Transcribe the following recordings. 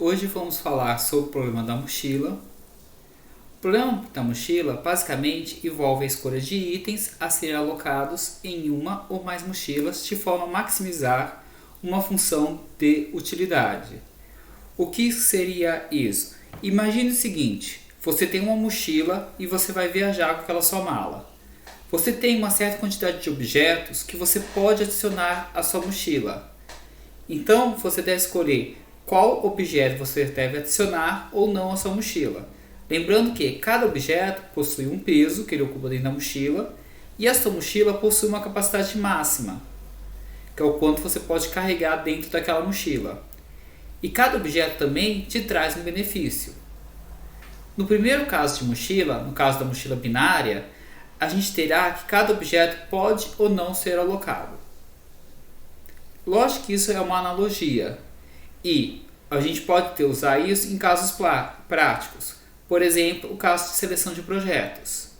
Hoje vamos falar sobre o problema da mochila. O problema da mochila basicamente envolve a escolha de itens a serem alocados em uma ou mais mochilas de forma a maximizar uma função de utilidade. O que seria isso? Imagine o seguinte: você tem uma mochila e você vai viajar com aquela sua mala. Você tem uma certa quantidade de objetos que você pode adicionar à sua mochila. Então você deve escolher qual objeto você deve adicionar ou não à sua mochila. Lembrando que cada objeto possui um peso que ele ocupa dentro da mochila e a sua mochila possui uma capacidade máxima, que é o quanto você pode carregar dentro daquela mochila. E cada objeto também te traz um benefício. No primeiro caso de mochila, no caso da mochila binária, a gente terá que cada objeto pode ou não ser alocado. Lógico que isso é uma analogia e a gente pode usar isso em casos práticos. Por exemplo, o caso de seleção de projetos.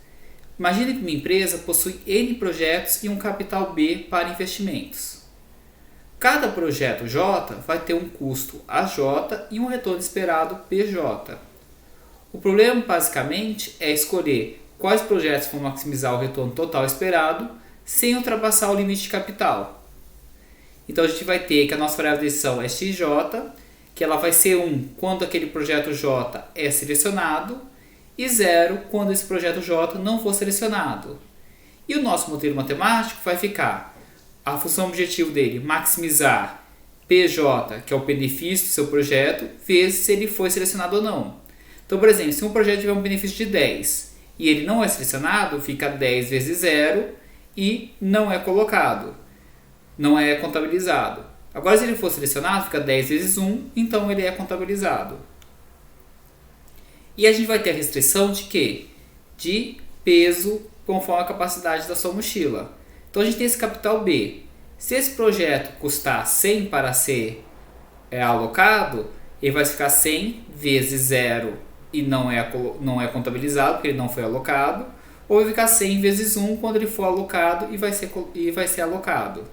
Imagine que uma empresa possui N projetos e um capital B para investimentos. Cada projeto J vai ter um custo AJ e um retorno esperado PJ. O problema basicamente é escolher quais projetos vão maximizar o retorno total esperado sem ultrapassar o limite de capital. Então a gente vai ter que a nossa variável de decisão é XJ, que ela vai ser 1 quando aquele projeto J é selecionado e 0 quando esse projeto J não for selecionado. E o nosso modelo matemático vai ficar a função objetivo dele maximizar PJ, que é o benefício do seu projeto, vezes se ele foi selecionado ou não. Então, por exemplo, se um projeto tiver um benefício de 10 e ele não é selecionado, fica 10 vezes 0 e não é colocado, não é contabilizado. Agora, se ele for selecionado, fica 10 vezes 1, então ele é contabilizado. E a gente vai ter a restrição de quê? De peso conforme a capacidade da sua mochila. Então a gente tem esse capital B. Se esse projeto custar 100 para ser alocado, ele vai ficar 100 vezes 0 e não é contabilizado, porque ele não foi alocado. Ou vai ficar 100 vezes 1 quando ele for alocado e vai ser alocado.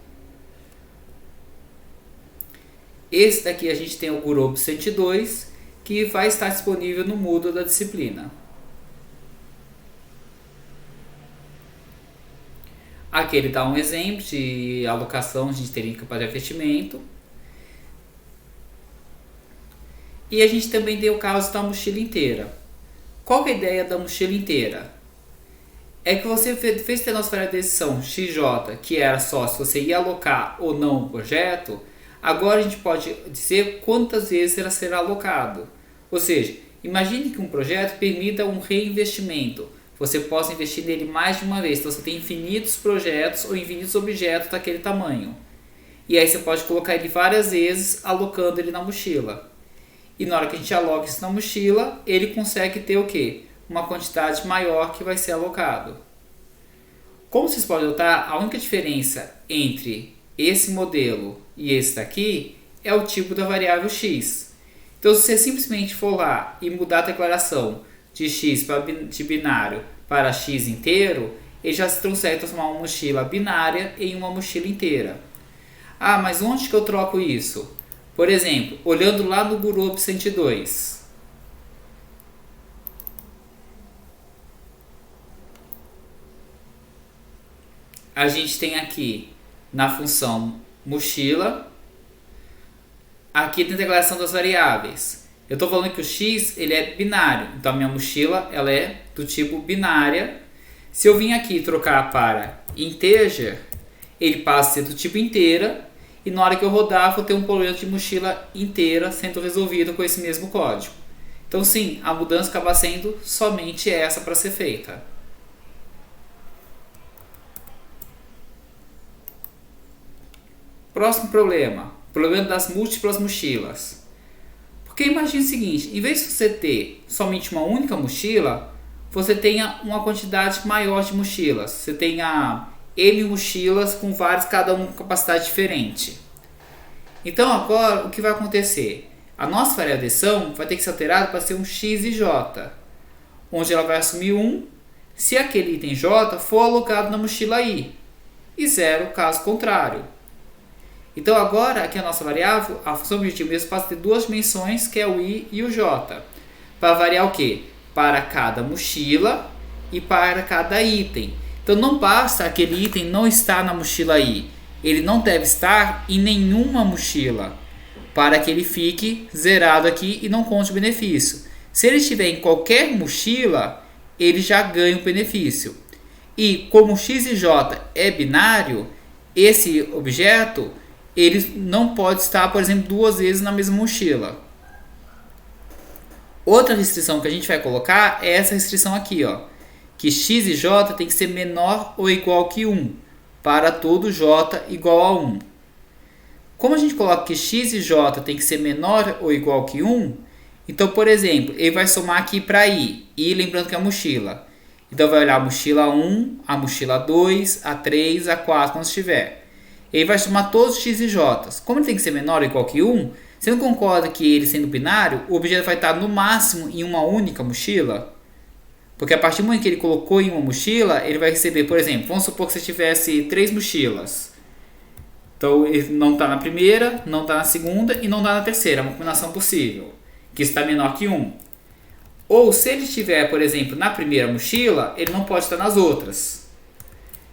Esse daqui a gente tem o Gurobi 102, que vai estar disponível no Moodle da disciplina. Aqui ele dá um exemplo de alocação, a gente teria capaz de investimento. E a gente também tem o caso da mochila inteira. Qual que é a ideia da mochila inteira? É que você fez ter a nossa variável de decisão XJ, que era só se você ia alocar ou não o projeto. Agora a gente pode dizer quantas vezes ele será alocado. Ou seja, imagine que um projeto permita um reinvestimento. Você possa investir nele mais de uma vez. Então você tem infinitos projetos ou infinitos objetos daquele tamanho. E aí você pode colocar ele várias vezes alocando ele na mochila. E na hora que a gente aloca isso na mochila, ele consegue ter o quê? Uma quantidade maior que vai ser alocado. Como vocês podem notar, a única diferença entre esse modelo e esse daqui é o tipo da variável x. Então, se você simplesmente for lá e mudar a declaração de x de binário para x inteiro, ele já se consegue transformar uma mochila binária em uma mochila inteira. Ah, mas onde que eu troco isso? Por exemplo, olhando lá no Gurobi 102. A gente tem aqui na função mochila, aqui tem a declaração das variáveis. Eu estou falando que o x ele é binário, então a minha mochila ela é do tipo binária. Se eu vim aqui trocar para integer, ele passa a ser do tipo inteira, e na hora que eu rodar vou ter um problema de mochila inteira sendo resolvido com esse mesmo código. Então sim, a mudança acaba sendo somente essa para ser feita. Próximo problema das múltiplas mochilas. Porque imagine o seguinte, em vez de você ter somente uma única mochila, você tenha uma quantidade maior de mochilas. Você tenha N mochilas com várias, cada uma com capacidade diferente. Então agora o que vai acontecer? A nossa variável de decisão vai ter que ser alterada para ser um x e j, onde ela vai assumir 1 se aquele item j for alocado na mochila i, e 0 caso contrário. Então agora aqui a nossa variável, a função objetivo mesmo passa a ter duas dimensões, que é o i e o j. Para variar o quê? Para cada mochila e para cada item. Então não basta aquele item não estar na mochila i. Ele não deve estar em nenhuma mochila, para que ele fique zerado aqui e não conte o benefício. Se ele estiver em qualquer mochila, ele já ganha o benefício. E como x e j é binário, esse objeto ele não pode estar, por exemplo, duas vezes na mesma mochila. Outra restrição que a gente vai colocar é essa restrição aqui, ó, que x e j tem que ser menor ou igual que 1, para todo j igual a 1. Como a gente coloca que x e j tem que ser menor ou igual que 1, então, por exemplo, ele vai somar aqui para i, lembrando que é a mochila. Então vai olhar a mochila 1, a mochila 2, a 3, a 4, quando estiver. Ele vai somar todos os x e j. Como ele tem que ser menor ou igual que 1, você não concorda que ele sendo binário, o objeto vai estar no máximo em uma única mochila? Porque a partir do momento que ele colocou em uma mochila, ele vai receber, por exemplo, vamos supor que você tivesse 3 mochilas. Então ele não está na primeira, não está na segunda e não está na terceira, é uma combinação possível, que está menor que 1. Ou se ele estiver, por exemplo, na primeira mochila, ele não pode estar nas outras.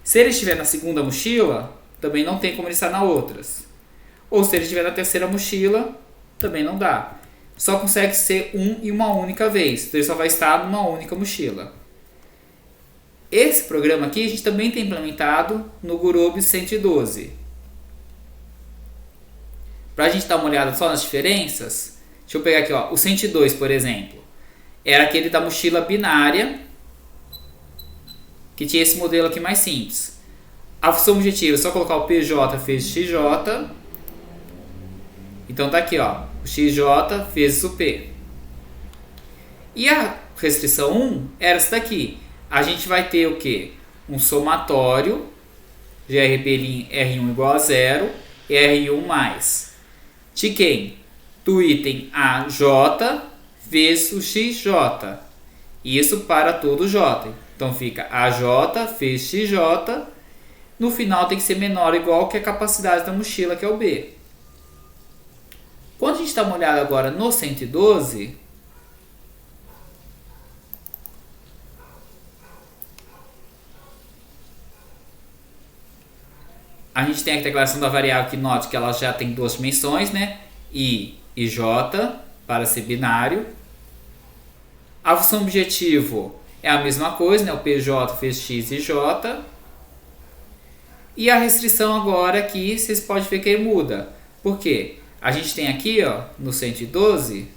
Se ele estiver na segunda mochila, também não tem como ele estar nas outras. Ou se ele estiver na terceira mochila, também não dá. Só consegue ser um em uma única vez. Então ele só vai estar numa única mochila. Esse programa aqui a gente também tem implementado no Gurobi 112. Para a gente dar uma olhada só nas diferenças, deixa eu pegar aqui, ó, o 102, por exemplo. Era aquele da mochila binária, que tinha esse modelo aqui mais simples. A função objetiva é só colocar o PJ vezes XJ. Então tá aqui, ó, o XJ vezes o P. E a restrição 1 era essa daqui. A gente vai ter o quê? Um somatório, GRP R1 igual a 0, e R1 mais. De quem? Do item AJ vezes o XJ. Isso para todo J. Então fica AJ vezes XJ. No final tem que ser menor ou igual que a capacidade da mochila, que é o B. Quando a gente dá uma olhada agora no 112, a gente tem a declaração da variável que note que ela já tem duas dimensões, né? I e J, para ser binário. A função objetivo é a mesma coisa, né? O PJ vezes X e J. E a restrição agora aqui, vocês podem ver que ele muda. Por quê? A gente tem aqui, ó, no 112,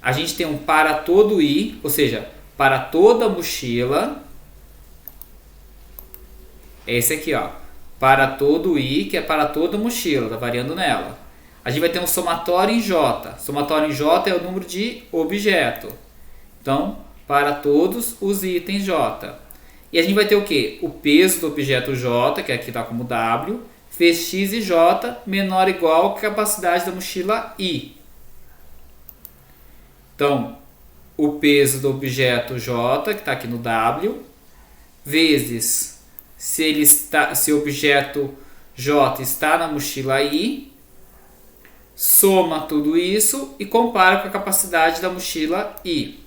a gente tem um para todo I, ou seja, para toda mochila. É esse aqui, ó, para todo I, que é para toda mochila, tá variando nela. A gente vai ter um somatório em J. Somatório em J é o número de objeto. Então, para todos os itens J. E a gente vai ter o quê? O peso do objeto J, que aqui está como W, vezes X e J menor ou igual que a capacidade da mochila I. Então, o peso do objeto J, que está aqui no W, vezes se o objeto J está na mochila I, soma tudo isso e compara com a capacidade da mochila I.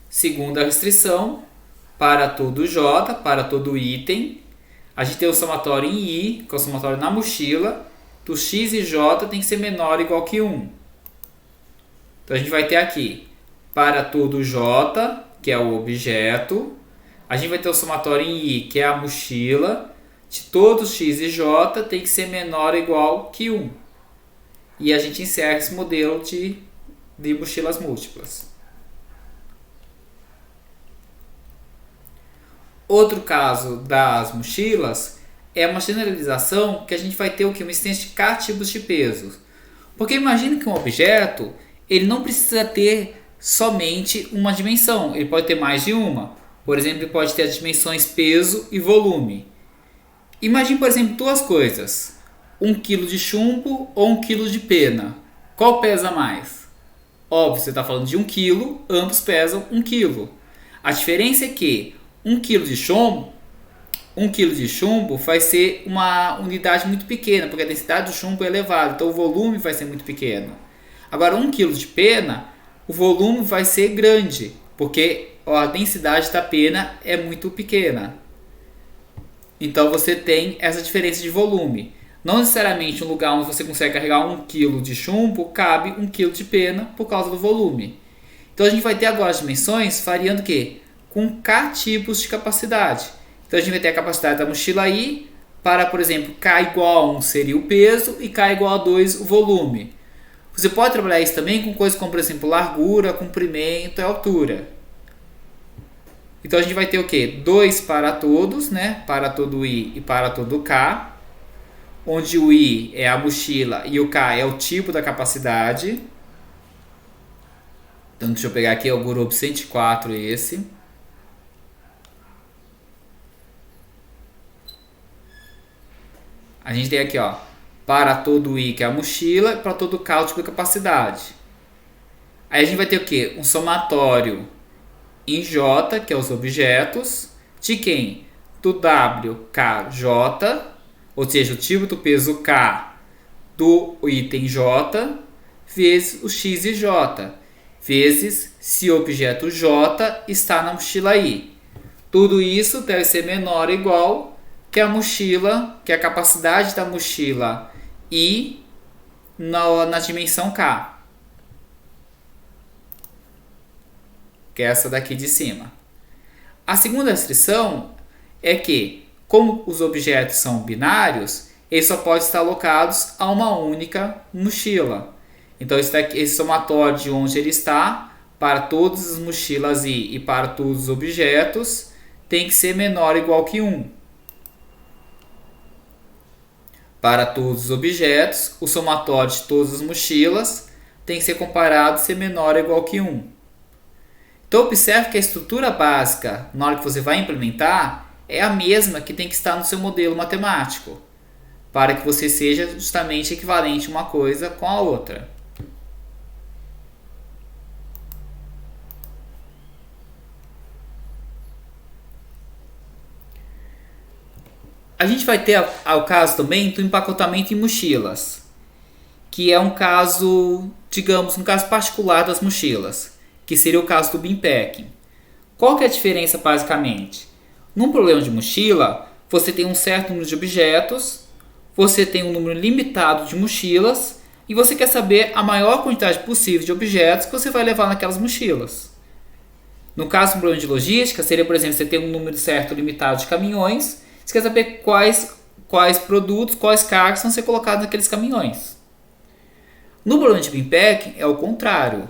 Segunda restrição, para todo J, para todo item, a gente tem o somatório em I, que é o somatório na mochila, do X e J tem que ser menor ou igual que 1. Então a gente vai ter aqui, para todo J, que é o objeto, a gente vai ter o somatório em I, que é a mochila, de todos X e J tem que ser menor ou igual que 1. E a gente encerra esse modelo de mochilas múltiplas. Outro caso das mochilas é uma generalização que a gente vai ter o que? Uma existência de K tipos de pesos. Porque imagine que um objeto ele não precisa ter somente uma dimensão, ele pode ter mais de uma. Por exemplo, ele pode ter as dimensões peso e volume. Imagine, por exemplo, duas coisas: 1 kg de chumbo ou 1 kg de pena. Qual pesa mais? Óbvio, você está falando de 1 kg, ambos pesam 1 kg. A diferença é que 1 kg de chumbo 1 kg de chumbo vai ser uma unidade muito pequena, porque a densidade do chumbo é elevada, então o volume vai ser muito pequeno. Agora, 1 kg de pena, o volume vai ser grande, porque a densidade da pena é muito pequena. Então você tem essa diferença de volume. Não necessariamente um lugar onde você consegue carregar 1 kg de chumbo cabe 1 kg de pena por causa do volume. Então a gente vai ter agora as dimensões variando o quê? Com K tipos de capacidade. Então a gente vai ter a capacidade da mochila I para, por exemplo, K igual a 1 seria o peso e K igual a 2 o volume. Você pode trabalhar isso também com coisas como, por exemplo, largura, comprimento e altura. Então a gente vai ter o quê? 2 para todos, né? Para todo I e para todo K. Onde o I é a mochila e o K é o tipo da capacidade. Então deixa eu pegar aqui, é o grupo 104 esse. A gente tem aqui, ó, para todo I, que é a mochila, e para todo K, o tipo de capacidade. Aí a gente vai ter o quê? Um somatório em J, que é os objetos, de quem? Do W, K, J, ou seja, o tipo do peso K do item J, vezes o X e J, vezes se o objeto J está na mochila I. Tudo isso deve ser menor ou igual que a mochila, que a capacidade da mochila I na dimensão K. Que é essa daqui de cima. A segunda restrição é que, como os objetos são binários, eles só podem estar alocados a uma única mochila. Então esse somatório de onde ele está, para todas as mochilas I e para todos os objetos, tem que ser menor ou igual que 1. Para todos os objetos, o somatório de todas as mochilas tem que ser comparado e ser menor ou igual que 1. Então observe que a estrutura básica, na hora que você vai implementar, é a mesma que tem que estar no seu modelo matemático, para que você seja justamente equivalente uma coisa com a outra. A gente vai ter o caso também do empacotamento em mochilas, que é um caso, digamos, um caso particular das mochilas, que seria o caso do bin packing. Qual que é a diferença basicamente? Num problema de mochila, você tem um certo número de objetos, você tem um número limitado de mochilas e você quer saber a maior quantidade possível de objetos que você vai levar naquelas mochilas. No caso do problema de logística, seria, por exemplo, você tem um número certo limitado de caminhões, você quer saber quais produtos, quais cargas vão ser colocados naqueles caminhões. No problema de bin packing é o contrário.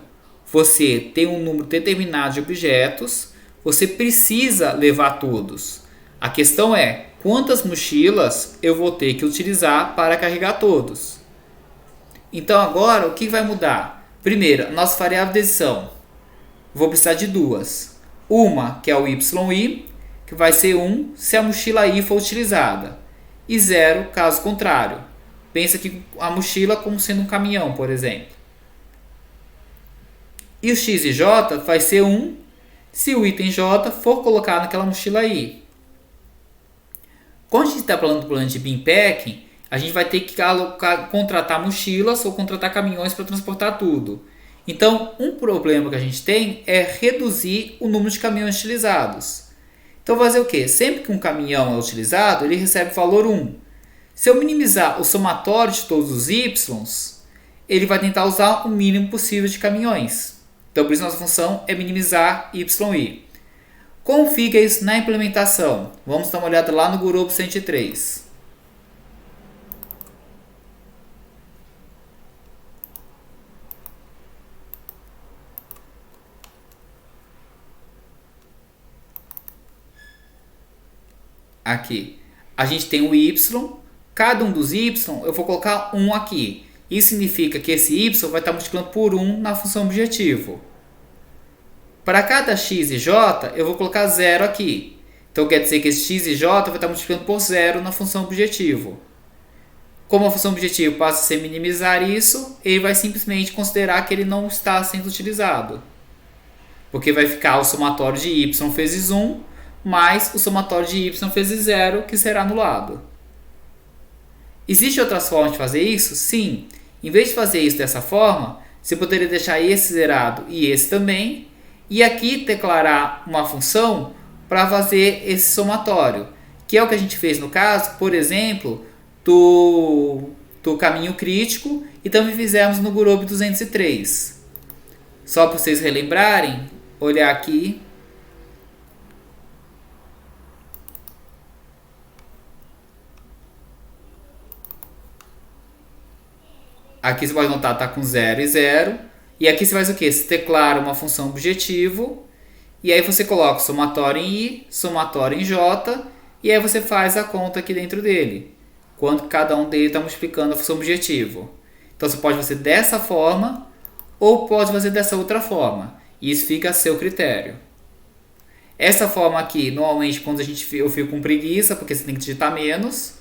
Você tem um número determinado de objetos, você precisa levar todos. A questão é, quantas mochilas eu vou ter que utilizar para carregar todos? Então agora, o que vai mudar? Primeiro, a nossa variável de decisão. Vou precisar de duas. Uma, que é o YI, que vai ser 1 se a mochila I for utilizada. E 0, caso contrário. Pensa que a mochila como sendo um caminhão, por exemplo. E o X e J vai ser 1 se o item J for colocado naquela mochila I. Quando a gente está falando do plano de bin packing, a gente vai ter que contratar mochilas ou contratar caminhões para transportar tudo. Então, um problema que a gente tem é reduzir o número de caminhões utilizados. Então, fazer o quê? Sempre que um caminhão é utilizado, ele recebe o valor 1. Se eu minimizar o somatório de todos os Ys, ele vai tentar usar o mínimo possível de caminhões. Então, por isso, nossa função é minimizar YI. Como fica isso na implementação? Vamos dar uma olhada lá no grupo 103. Aqui, a gente tem o Y, cada um dos Y eu vou colocar 1 aqui. Isso significa que esse Y vai estar multiplicando por 1 na função objetivo. Para cada x e j, eu vou colocar 0 aqui. Então quer dizer que esse x e j vai estar multiplicando por 0 na função objetivo. Como a função objetivo passa a ser minimizar isso, ele vai simplesmente considerar que ele não está sendo utilizado. Porque vai ficar o somatório de y vezes 1 mais o somatório de y vezes zero, que será anulado. Existem outras formas de fazer isso? Sim. Em vez de fazer isso dessa forma, você poderia deixar esse zerado e esse também, e aqui declarar uma função para fazer esse somatório, que é o que a gente fez no caso, por exemplo, do caminho crítico, e também fizemos no Gurobi 203. Só para vocês relembrarem, olhar aqui. Aqui você pode notar que está com 0 e 0. E aqui você faz o quê? Você declara uma função objetivo. E aí você coloca somatório em I, somatório em J. E aí você faz a conta aqui dentro dele. Quanto cada um deles está multiplicando a função objetivo. Então você pode fazer dessa forma ou pode fazer dessa outra forma. E isso fica a seu critério. Essa forma aqui, normalmente quando eu fico com preguiça, porque você tem que digitar menos.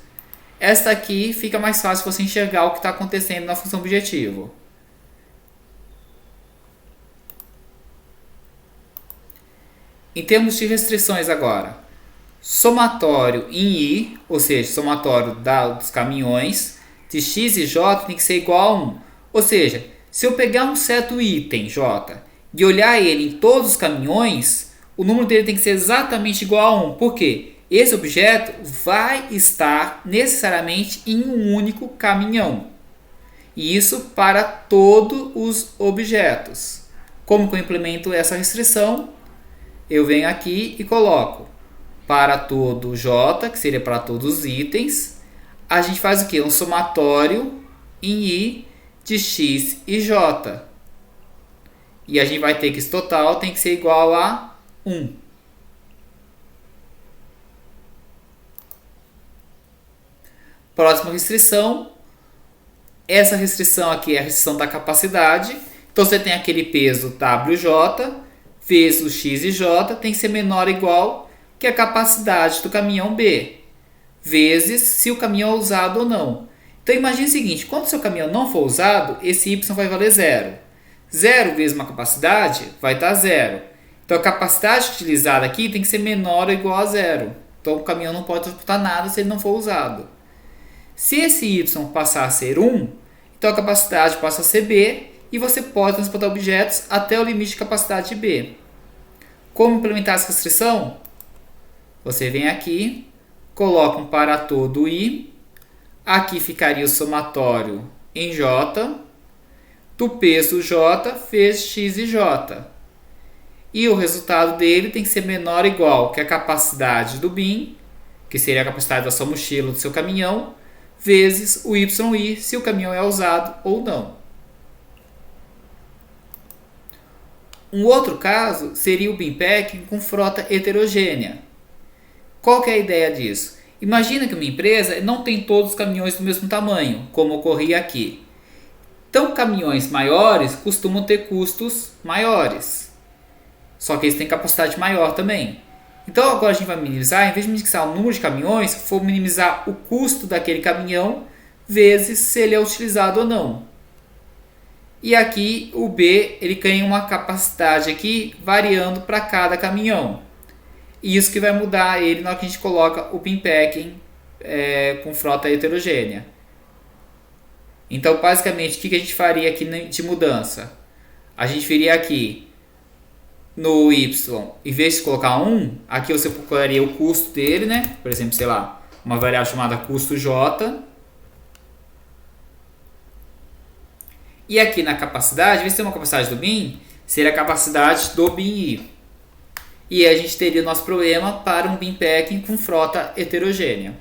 Esta aqui fica mais fácil você enxergar o que está acontecendo na função objetivo. Em termos de restrições agora, somatório em I, ou seja, somatório dos caminhões, de x e j tem que ser igual a 1. Ou seja, se eu pegar um certo item j e olhar ele em todos os caminhões, o número dele tem que ser exatamente igual a 1. Por quê? Esse objeto vai estar necessariamente em um único caminhão. E isso para todos os objetos. Como que eu implemento essa restrição? Eu venho aqui e coloco para todo J, que seria para todos os itens. A gente faz o quê? Um somatório em I de x e j. E a gente vai ter que esse total tem que ser igual a 1. Próxima restrição. Essa restrição aqui é a restrição da capacidade. Então você tem aquele peso WJ vezes o x e j tem que ser menor ou igual que a capacidade do caminhão B, vezes se o caminhão é usado ou não. Então imagine o seguinte, quando o seu caminhão não for usado, esse y vai valer 0. 0 vezes uma capacidade vai dar 0. Então a capacidade utilizada aqui tem que ser menor ou igual a 0. Então o caminhão não pode transportar nada se ele não for usado. Se esse y passar a ser 1, então a capacidade passa a ser B e você pode transportar objetos até o limite de capacidade de B. Como implementar essa restrição? Você vem aqui, coloca um para todo I, aqui ficaria o somatório em J, do peso J vezes x e j. E o resultado dele tem que ser menor ou igual que a capacidade do BIM, que seria a capacidade da sua mochila do seu caminhão, vezes o YI, se o caminhão é usado ou não. Um outro caso seria o BIM Packing com frota heterogênea. Qual que é a ideia disso? Imagina que uma empresa não tem todos os caminhões do mesmo tamanho, como ocorria aqui. Então, caminhões maiores costumam ter custos maiores. Só que eles têm capacidade maior também. Então, agora a gente vai minimizar, em vez de minimizar o número de caminhões, for minimizar o custo daquele caminhão vezes se ele é utilizado ou não. E aqui o B ele ganha uma capacidade aqui variando para cada caminhão. E isso que vai mudar ele na hora que a gente coloca o BIM Packing com frota heterogênea. Então, basicamente, o que a gente faria aqui de mudança? A gente viria aqui no Y, em vez de colocar 1, aqui você procuraria o custo dele, né? Por exemplo, sei lá, uma variável chamada custo J. E aqui na capacidade, em vez de ter uma capacidade do BIM, seria a capacidade do BIM-I. E aí a gente teria o nosso problema para um BIM Packing com frota heterogênea.